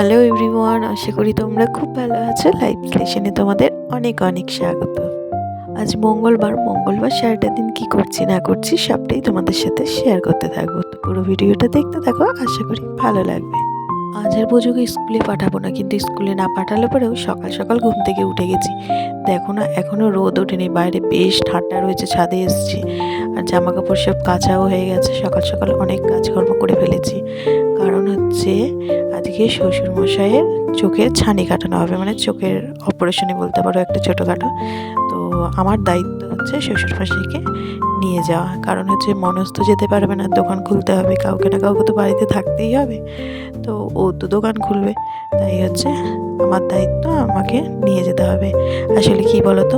Hello everyone, আশা করি তোমরা খুব ভালো আছো। লাইভ স্টেশনে তোমাদের অনেক অনেক স্বাগত। আজ মঙ্গলবার সারাটা দিন কি করছি না করছি সবটাই তোমাদের সাথে শেয়ার করতে থাকবো। তো পুরো ভিডিওটা দেখতে থাকো, আশা করি ভালো লাগবে। আজ আর বোঝোকে স্কুলে পাঠাবো না, কিন্তু স্কুলে না পাঠালে পরেও সকাল সকাল ঘুম থেকে উঠে গেছি। দেখো না, এখনও রোদ ওঠেনি, বাইরে বেশ ঠান্ডা রয়েছে। ছাদে এসেছি আর জামা কাপড় সব কাচাও হয়ে গেছে। সকাল সকাল অনেক কাজকর্ম করে ফেলেছি, কারণ হচ্ছে আজকে শ্বশুরমশাইয়ের চোখের ছানি কাটানো হবে, মানে চোখের অপারেশনই বলতে পারো, একটা ছোটোখাটো। তো আমার দায়িত্ব হচ্ছে শ্বশুরমশাইকে নিয়ে যাওয়া, কারণ হচ্ছে মনস্থ যেতে পারবে না, দোকান খুলতে হবে, কাউকে না কাউকে তো বাড়িতে থাকতেই হবে। তো ও তো দোকান খুলবে, তাই হচ্ছে আমার দায়িত্ব, আমাকে নিয়ে যেতে হবে। আসলে কি বলতো,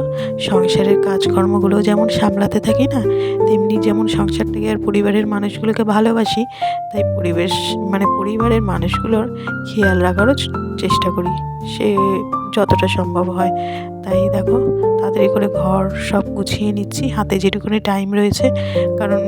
সংসারের কাজকর্মগুলো যেমন সামলাতে থাকি না, তেমনি যেমন সংসারটাকে আর পরিবারের মানুষগুলোকে ভালোবাসি, তাই পরিবারের মানুষগুলোর খেয়াল রাখারও চেষ্টা করি, সে যতটা সম্ভব হয়। তাই দেখো, তাড়াতাড়ি করে ঘর সব গুছিয়ে নিচ্ছি, হাতে যেটুকুনি টাইম রয়েছে, কারণ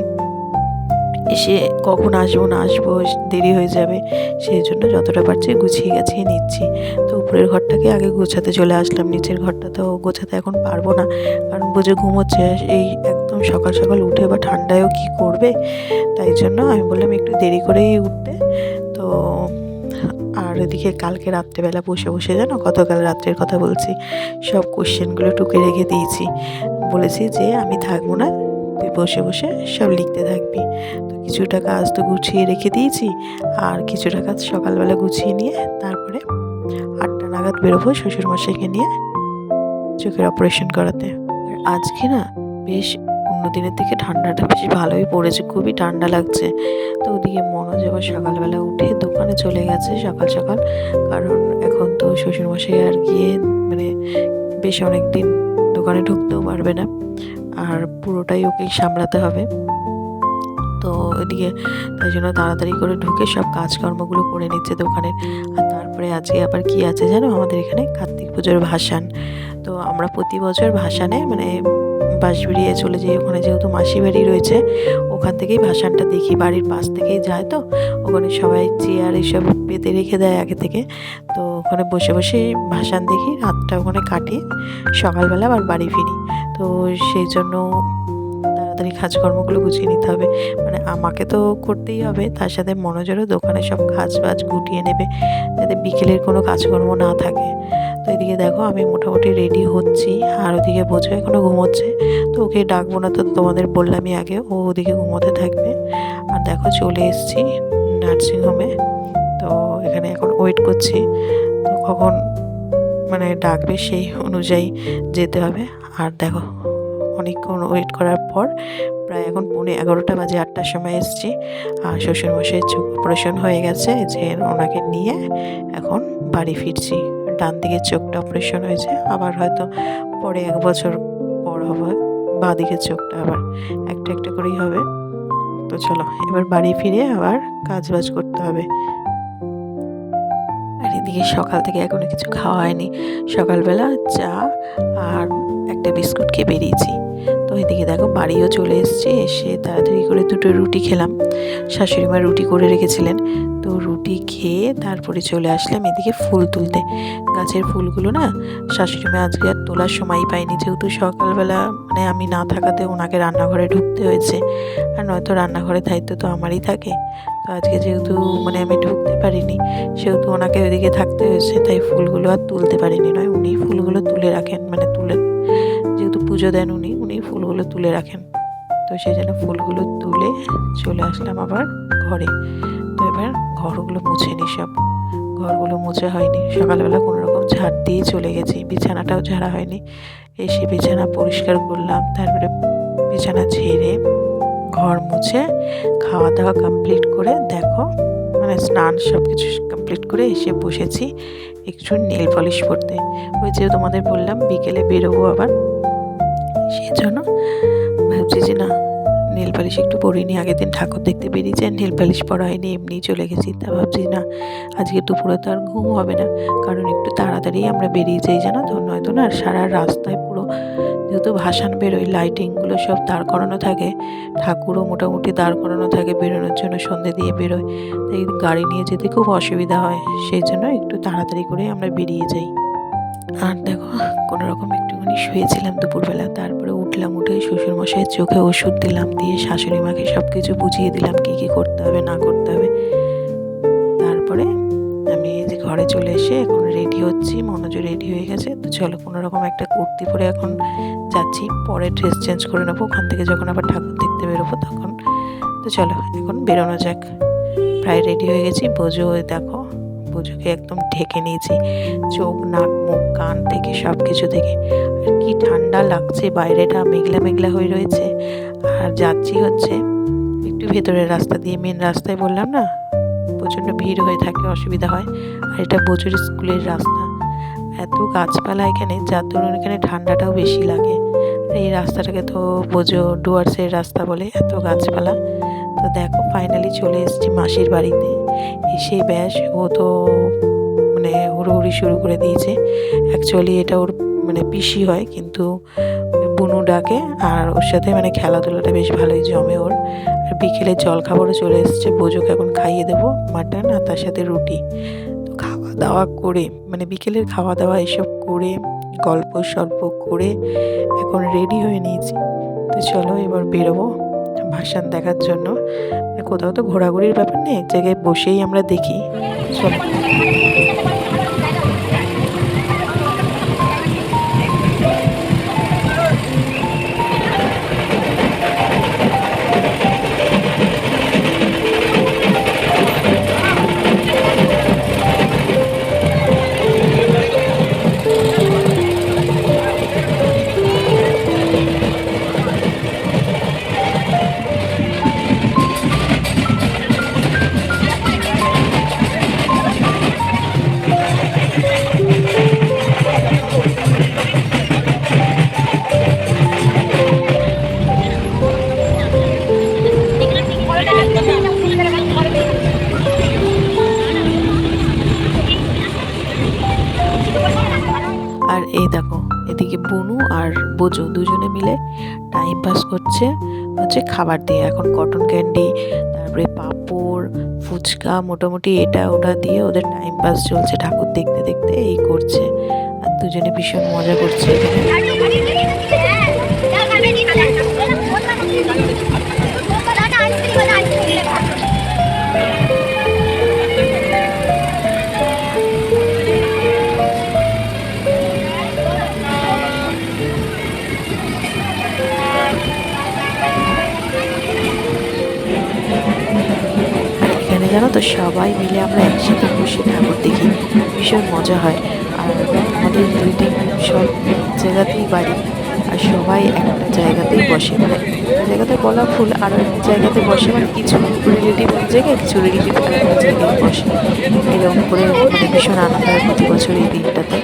এসে কখন আসবো না আসবো দেরি হয়ে যাবে, সেই জন্য যতটা পারছি গুছিয়ে গাছিয়ে নিচ্ছি। তো উপরের ঘরটাকে আগে গোছাতে চলে আসলাম, নিচের ঘরটা তো গোছাতে এখন পারবো না, কারণ বুঝে ঘুমোচ্ছে। এই একদম সকাল সকাল উঠে বা ঠান্ডায়ও কি করবে, তাই জন্য আমি বললাম একটু দেরি করেই উঠতে। তো আর এদিকে কালকে রাত্রেবেলা বসে বসে, জানো, গতকাল রাত্রের কথা বলছি, সব কোশ্চেনগুলো টুকে রেখে দিয়েছি। বলেছি যে আমি থাকবো না, তুই বসে বসে সব লিখতে থাকবি। তো কিছুটা কাজ তো গুছিয়ে রেখে দিয়েছি, আর কিছুটা কাজ সকালবেলা গুছিয়ে নিয়ে তারপরে 8টা নাগাদ বেরোবো শ্বশুরমশাইকে নিয়ে চোখের অপারেশন করাতে। আর আজকে না বেশ অন্য দিনের থেকে ঠান্ডাটা বেশ ভালোই পড়েছে, খুবই ঠান্ডা লাগছে। তো ওদিকে মনোজ আবার সকালবেলা উঠে দোকানে চলে গেছে সকাল সকাল, কারণ এখন তো শ্বশুরমশাই আর গিয়ে মানে বেশ অনেক দিন দোকানে ঢুকতেও পারবে না, আর পুরোটাই ওকেই সামলাতে হবে। তো এদিকে তাই জন্য তাড়াতাড়ি করে ঢুকে সব কাজকর্মগুলো করে নিচ্ছে দোকানের। আর তারপরে আজকে আবার কি আছে জানো, আমাদের এখানে কার্তিক পুজোর ভাসান। তো আমরা প্রতি বছর ভাসানে মানে বাঁশবেড়িয়ে চলে যাই, ওখানে যেহেতু মাসি বাড়ি রয়েছে, ওখান থেকেই ভাসানটা দেখি, বাড়ির পাশ থেকেই যায়। তো ওখানে সবাই চেয়ার এসব পেতে রেখে দেয় আগে থেকে, তো ওখানে বসে বসে ভাসান দেখি, রাতটা ওখানে কাটিয়ে সকালবেলা আবার বাড়ি ফিরি। তো সেই জন্য তাড়াতাড়ি কাজকর্মগুলো গুছিয়ে নিতে হবে, মানে আমাকে তো করতেই হবে, তার সাথে মনোজেরও দোকানে সব কাজ বাজ গুটিয়ে নেবে, যাতে বিকেলের কোনো কাজকর্ম না থাকে। তো এদিকে দেখো আমি মোটামুটি রেডি হচ্ছি, আর ওদিকে বোঝো এখনও ঘুমোচ্ছে। তো ওকে ডাকবো না, তো তোমাদের বললামই আগে, ও ওদিকে ঘুমোতে থাকবে। আর দেখো চলে এসেছি নার্সিংহোমে। তো এখানে এখন ওয়েট করছি, তো কখন মানে ডাকবে সেই অনুযায়ী যেতে হবে। আর দেখো অনেকক্ষণ ওয়েট করার পর প্রায় এখন 11:15 বাজে, 8টার সময় এসেছি। আর শ্বশুরমশাইয়ের চোখ অপারেশন হয়ে গেছে, যে ওনাকে নিয়ে এখন বাড়ি ফিরছি। ডান দিকের চোখটা অপারেশন হয়েছে, আবার হয়তো পরে 1 বছর পর হবে বাঁ দিকের চোখটা, আবার একটা একটা করেই হবে। তো চলো এবার বাড়ি ফিরে আবার কাজ বাজ করতে হবে। আর এদিকে সকাল থেকে এখনো কিছু খাওয়া হয়নি, সকালবেলা চা আর একটা বিস্কুট খেয়ে বেরিয়েছি। তো এদিকে দেখো বাড়িও চলে এসেছি, এসে তাড়াতাড়ি করে 2টো রুটি খেলাম, শাশুড়ি মা রুটি করে রেখেছিলেন। তো রুটি খেয়ে তারপরে চলে আসলাম এদিকে ফুল তুলতে। গাছের ফুলগুলো না শাশুড়ি মা আজকে আর তোলার সময়ই পাইনি, যেহেতু সকালবেলা মানে আমি না থাকাতে ওনাকে রান্নাঘরে ঢুকতে হয়েছে, আর নয়তো রান্নাঘরের দায়িত্ব তো আমারই থাকে। তো আজকে যেহেতু মানে আমি ঢুকতে পারিনি, সেহেতু ওনাকে ওইদিকে থাকতে হয়েছে, তাই ফুলগুলো আর তুলতে পারিনি। নয় উনি ফুলগুলো তুলে রাখেন, মানে যেহেতু পুজো দেন উনি ফুলগুলো তুলে রাখেন। তো সেই জন্য ফুলগুলো তুলে চলে আসলাম আবার ঘরে। তো এবার ঘরগুলো মুছে নিই, সব ঘরগুলো মুছে হয়নি, সকালবেলা কোনো রকম ঝাড় দিয়ে চলে গেছি, বিছানাটাও ঝাড়া হয়নি। এসে বিছানা পরিষ্কার করলাম, তারপরে বিছানা ঝেড়ে ঘর মুছে খাওয়া দাওয়া কমপ্লিট করে দেখো মানে স্নান সব কিছু কমপ্লিট করে এসে বসেছি একটু নেল পলিশ করতে। ওই যে তোমাদের বললাম বিকেলে বেরোবো আবার, সেই জন্য ভাবছি যে না নেল পালিশ একটু পরিনি। আগের দিন ঠাকুর দেখতে বেরিয়েছে, নেল পালিশ পরা হয়নি, এমনিই চলে গেছি। তা ভাবছি না আজকে দুপুরে তো আর ঘুম হবে না, কারণ একটু তাড়াতাড়ি আমরা বেরিয়ে যাই, জানো তো, নয়তো না সারা রাস্তায় পুরো, যেহেতু ভাসান বেরোয়, লাইটিংগুলো সব দাঁড় করানো থাকে, ঠাকুরও মোটামুটি দাঁড় করানো থাকে বেরোনোর জন্য, সন্ধে দিয়ে বেরোয়, তাই গাড়ি নিয়ে যেতে খুব অসুবিধা হয়, সেই জন্য একটু একটু তাড়াতাড়ি করে আমরা বেরিয়ে যাই। আর দেখো কোনো রকম একটুখানি শুয়েছিলাম দুপুরবেলা, তারপরে উঠলাম, উঠে শ্বশুরমশাইয়ের চোখে ওষুধ দিলাম, দিয়ে শাশুড়ি মাকে সব কিছু বুঝিয়ে দিলাম কী কী করতে হবে না করতে হবে। তারপরে আমি এই যে ঘরে চলে এসে এখন রেডি হচ্ছি, মনোজ রেডি হয়ে গেছে। তো চলো কোনো রকম একটা কুর্তি পরে এখন যাচ্ছি, পরে ড্রেস চেঞ্জ করে নেবো ওখান থেকে যখন আবার ঠাকুর দেখতে বেরোবো তখন। তো চলো এখন বেরোনো যাক। প্রায় রেডি হয়ে গেছি। বোঝো দেখো, বোঝোকে একদম ঢেকে নিয়েছি, চোখ নাক মুখ কান থেকে সব কিছু থেকে। আর কি ঠান্ডা লাগছে, বাইরেটা মেঘলা মেঘলা হয়ে রয়েছে। আর যাচ্ছি হচ্ছে একটু ভেতরের রাস্তা দিয়ে, মেন রাস্তায় বললাম না প্রচণ্ড ভিড় হয়ে থাকে, অসুবিধা হয়। আর এটা বোঝোর স্কুলের রাস্তা, এত গাছপালা এখানে, যার দরুন এখানে ঠান্ডাটাও বেশি লাগে। আর এই রাস্তাটাকে তো বোঝো ডুয়ার্সের রাস্তা বলে, এত গাছপালা। তো দেখো ফাইনালি চলে এসেছি মাসির বাড়িতে। এসে ব্যাস ও তো মানে হুড়োহুড়ি শুরু করে দিয়েছে। অ্যাকচুয়ালি এটা ওর মানে পিসি হয়, কিন্তু বুনু ডাকে, আর ওর সাথে মানে খেলাধুলাটা বেশ ভালোই জমে ওর। আর বিকেলে জল খাবারও চলে এসেছে, বোঝোকে এখন খাইয়ে দেবো মাটন আর তার সাথে রুটি। তো খাওয়া দাওয়া করে মানে বিকেলের খাওয়া দাওয়া এসব করে গল্প সল্প করে এখন রেডি হয়ে নিয়েছি। তো চলো এবার বেরোবো ভাসান দেখার জন্য। মানে কোথাও তো ঘোরাঘুরির ব্যাপার নেই, এক জায়গায় বসেই আমরা দেখি। চলো। আর এই দেখো এদিকে বুনু আর বোঝো দুজনে মিলে টাইম পাস করছে হচ্ছে খাবার দিয়ে। এখন কটন ক্যান্ডি, তারপরে পাঁপড়, ফুচকা, মোটামুটি এটা ওটা দিয়ে ওদের টাইম পাস চলছে, ঠাকুর দেখতে দেখতে এই করছে। আর দুজনে ভীষণ মজা করছে। জানো তো সবাই মিলে আমরা একসাথে বসে ঠাকুর দেখি, ভীষণ মজা হয়। আর আমাদের দুই তিন সব জায়গাতেই বাড়ি, আর সবাই একটা জায়গাতেই বসে, মানে একটা জায়গাতে বলা ভুল, আর এক জায়গাতে বসে, মানে কিছু রিলেটিভ এক জায়গায়, কিছু রিলেটিভ একটা জায়গায় বসে, এরকম করে মানে ভীষণ আনন্দ হয় প্রতি বছর এই দিনটাতে।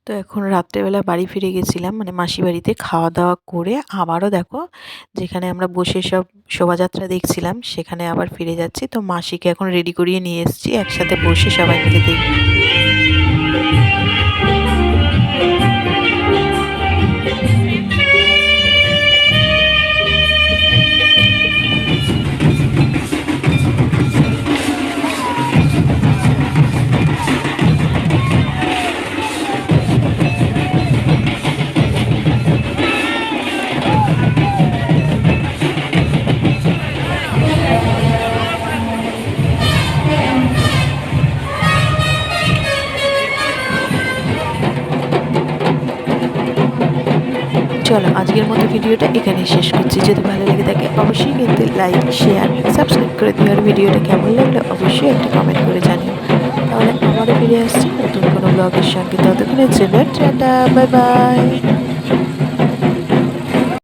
তো এখন রাত্রেবেলা বাড়ি ফিরে গেছিলাম, মানে মাসি বাড়িতে খাওয়া দাওয়া করে আবারও দেখো যেখানে আমরা বসে সব শোভাযাত্রা দেখছিলাম সেখানে আবার ফিরে যাচ্ছি। তো মাসিকে এখন রেডি করিয়ে নিয়ে এসেছি, একসাথে বসে সবাই মিলে দেখি। চলো আজকের মতো ভিডিওটা এখানেই শেষ করছি। যদি ভালো লেগে থাকে অবশ্যই কিন্তু লাইক শেয়ার সাবস্ক্রাইব করে দিও। আর ভিডিওটা কেমন লাগলো অবশ্যই একটা কমেন্ট করে জানিও। তাহলে আবারও ফিরে আসছি নতুন কোনো ব্লগের সঙ্গে। ততক্ষণের জন্য টাটা, বাই বাই।